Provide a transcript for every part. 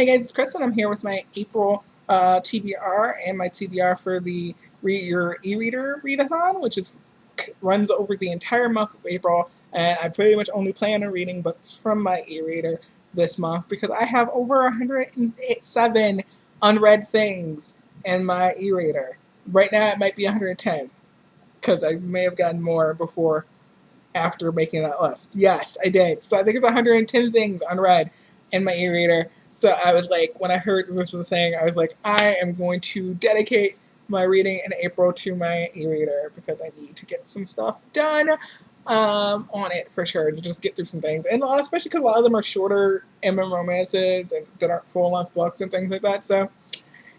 Hey guys, it's Chris and I'm here with my April TBR and my TBR for the Read Your E-Reader readathon, which runs over the entire month of April, and I pretty much only plan on reading books from my e-reader this month because I have over 107 unread things in my e-reader. Right now it might be 110 because I may have gotten more before after making that list. Yes, I did. So I think it's 110 things unread in my e-reader. So I was like, when I heard this was a thing, I was like, I am going to dedicate my reading in April to my e-reader because I need to get some stuff done on it for sure to just get through some things. And especially because a lot of them are shorter romances and that aren't full-length books and things like that. So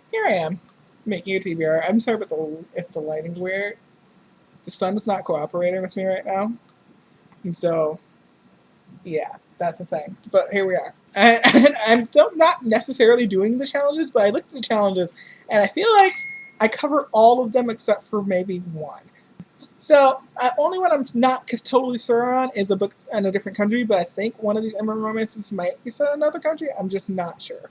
here I am making a TBR. I'm sorry about if the lighting's weird. The sun is not cooperating with me right now. And so, yeah, that's a thing. But here we are. And I'm not necessarily doing the challenges, but I looked at the challenges, and I feel like I cover all of them except for maybe one. So, only one I'm not totally sure on is a book in a different country, but I think one of these Emma romances might be set in another country. I'm just not sure.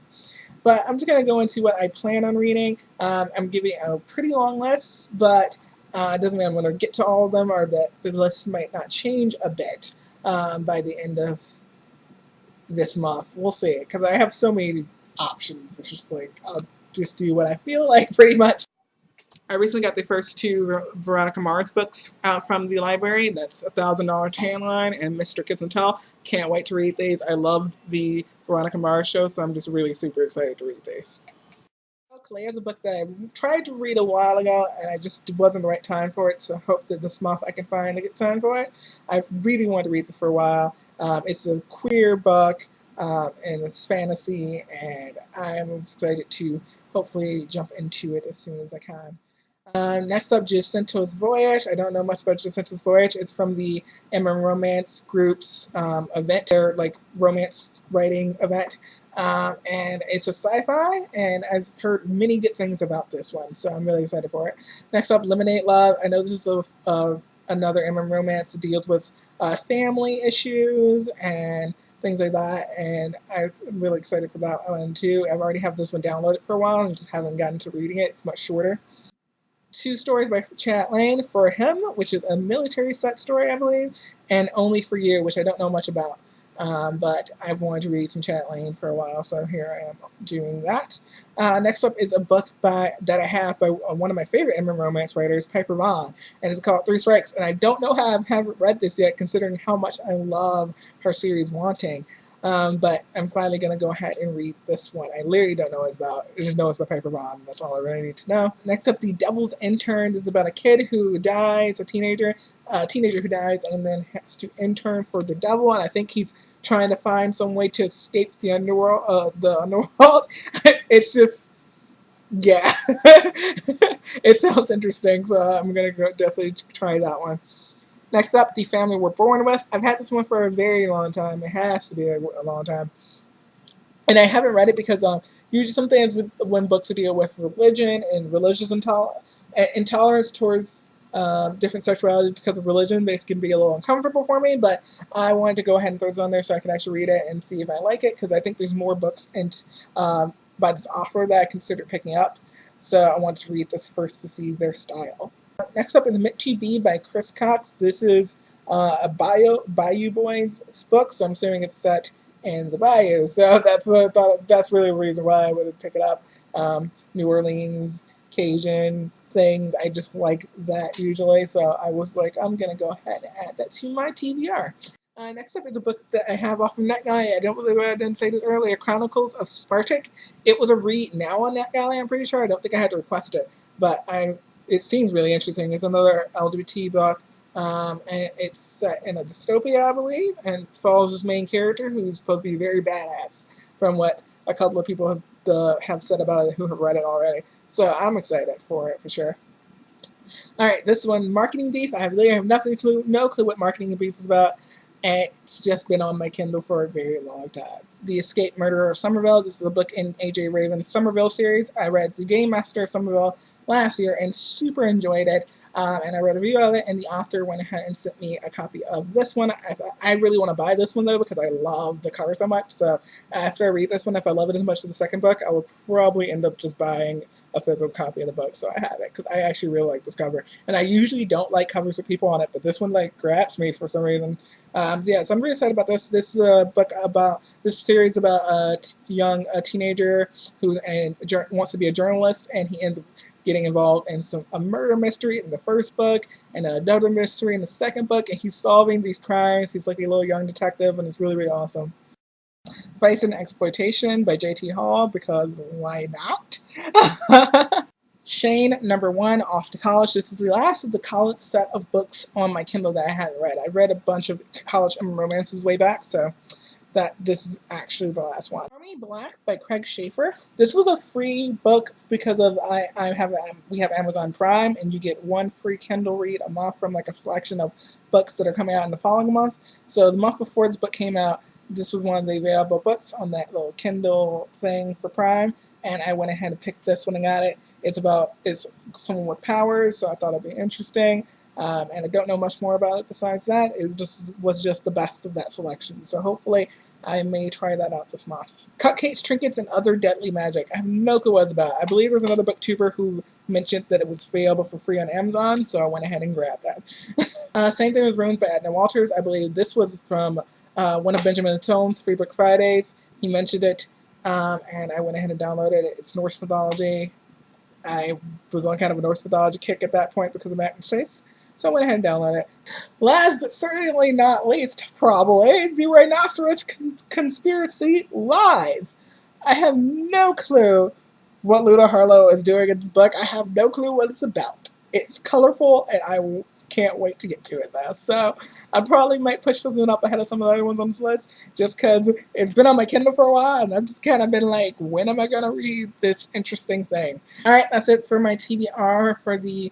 But I'm just going to go into what I plan on reading. I'm giving a pretty long list, but it doesn't mean I'm going to get to all of them or that the list might not change a bit by the end of this month. We'll see, because I have so many options. It's just like, I'll just do what I feel like pretty much. I recently got the first two Veronica Mars books out from the library. That's $1,000 Tan Line and Mr. Kiss and Tell. Can't wait to read these. I loved the Veronica Mars show, so I'm just really super excited to read these. Clay is a book that I tried to read a while ago, and I just wasn't the right time for it, so I hope that this month I can find a good time for it. I've really wanted to read this for a while. It's a queer book, and it's fantasy, and I'm excited to hopefully jump into it as soon as I can. Next up, Jacinto's Voyage. I don't know much about Jacinto's Voyage. It's from the Emma Romance Group's event, their like romance writing event. And it's a sci-fi, and I've heard many good things about this one, so I'm really excited for it. Next up, Lemonade Love. I know this is another Emma romance that deals with family issues and things like that, and I'm really excited for that one too. I've already have this one downloaded for a while and just haven't gotten to reading it. It's much shorter. Two stories by Chat Lane, For Him, which is a military set story, I believe, and Only for You, which I don't know much about. But I've wanted to read some Chat Lane for a while, so here I am doing that. Next up is a book that I have by one of my favorite Emma romance writers, Piper Vaughn, and it's called Three Strikes. And I don't know how I haven't read this yet, considering how much I love her series Wanting. But I'm finally going to go ahead and read this one. I literally don't know what it's about. I just know it's by Piper Vaughn. That's all I really need to know. Next up, The Devil's Intern. This is about a kid who dies, a teenager who dies and then has to intern for the devil. And I think he's trying to find some way to escape the underworld. It's just, yeah. It sounds interesting, so I'm going to definitely try that one. Next up, The Family We're Born With. I've had this one for a very long time. It has to be a long time. And I haven't read it because usually sometimes when books deal with religion and religious intolerance towards different sexualities because of religion, they can be a little uncomfortable for me, but I wanted to go ahead and throw this on there so I can actually read it and see if I like it, because I think there's more books by this author that I consider picking up. So I wanted to read this first to see their style. Next up is Mitchie B by Chris Cox. This is a Bayou Boys book, so I'm assuming it's set in the Bayou. So that's what I thought. That's really the reason why I would pick it up. New Orleans, Cajun things. I just like that usually, so I was like, I'm gonna go ahead and add that to my TBR. Next up is a book that I have off of NetGalley. I don't believe I didn't say this earlier. Chronicles of Spartak. It was a read now on NetGalley. I'm pretty sure. I don't think I had to request it, but it seems really interesting. It's another LGBT book, and it's set in a dystopia, I believe, and follows this main character who's supposed to be very badass, from what a couple of people have said about it who have read it already. So I'm excited for it for sure. Alright, this one, Marketing Beef. I really have no clue what Marketing Beef is about. It's just been on my Kindle for a very long time. The Escaped Murderer of Somerville. This is a book in A.J. Raven's Somerville series. I read The Game Master of Somerville last year and super enjoyed it. and I read a review of it, and the author went ahead and sent me a copy of this one. I really want to buy this one though because I love the cover so much. So after I read this one, if I love it as much as the second book, I will probably end up just buying a physical copy of the book so I have it because I actually really like this cover. And I usually don't like covers with people on it, but this one like grabs me for some reason. Yeah, so I'm really excited about this. This is a book about this series about a young teenager who wants to be a journalist, and he ends up getting involved in a murder mystery in the first book and another mystery in the second book, and he's solving these crimes. He's like a little young detective, and it's really, really awesome. Vice and Exploitation by J.T. Hall, because why not? Shane, #1, Off to College. This is the last of the college set of books on my Kindle that I hadn't read. I read a bunch of college romances way back, so this is actually the last one. Army Black by Craig Schaefer. This was a free book because of we have Amazon Prime, and you get one free Kindle read a month from like a selection of books that are coming out in the following month. So the month before this book came out, this was one of the available books on that little Kindle thing for Prime, and I went ahead and picked this one and got it. It's someone with powers, so I thought it'd be interesting. And I don't know much more about it besides that. It was just the best of that selection. So hopefully I may try that out this month. Cupcakes, Trinkets, and Other Deadly Magic. I have no clue what it's about. I believe there's another booktuber who mentioned that it was available for free on Amazon, so I went ahead and grabbed that. Same thing with Runes by Adna Walters. I believe this was from one of Benjamin Tome's Free Book Fridays. He mentioned it, and I went ahead and downloaded it. It's Norse mythology. I was on kind of a Norse mythology kick at that point because of Mac and Chase. So I went ahead and downloaded it. Last but certainly not least, probably, the Rhinoceros Conspiracy Live. I have no clue what Luna Harlow is doing in this book. I have no clue what it's about. It's colorful, and I can't wait to get to it now. So I probably might push something up ahead of some of the other ones on this list just because it's been on my Kindle for a while, and I've just kind of been like, when am I going to read this interesting thing? All right, that's it for my TBR for the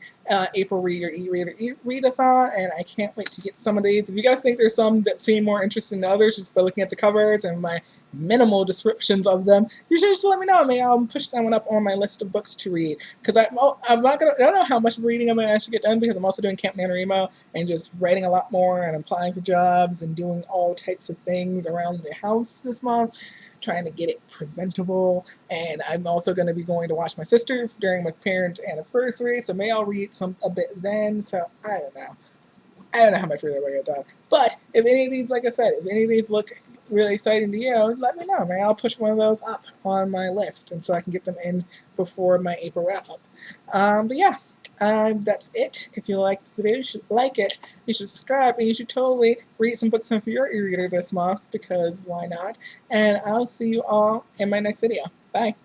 April Read Your E-Reader Readathon, and I can't wait to get some of these. If you guys think there's some that seem more interesting than others, just by looking at the covers and my minimal descriptions of them, you should just let me know. Maybe I'll push that one up on my list of books to read. Because I don't know how much reading I'm going to actually get done because I'm also doing Camp NaNoWriMo and just writing a lot more and applying for jobs and doing all types of things around the house this month, trying to get it presentable. And I'm also going to be going to watch my sister during my parents' anniversary, so maybe I'll read a bit then. So I don't know. I don't know how much reading I'm going to get done. But if any of these, like I said, if any of these look really exciting to you, let me know. Maybe I'll push one of those up on my list, and so I can get them in before my April wrap-up. But yeah. That's it. If you like this video, you should like it, you should subscribe, and you should totally read some books for your e-reader this month, because why not? And I'll see you all in my next video. Bye.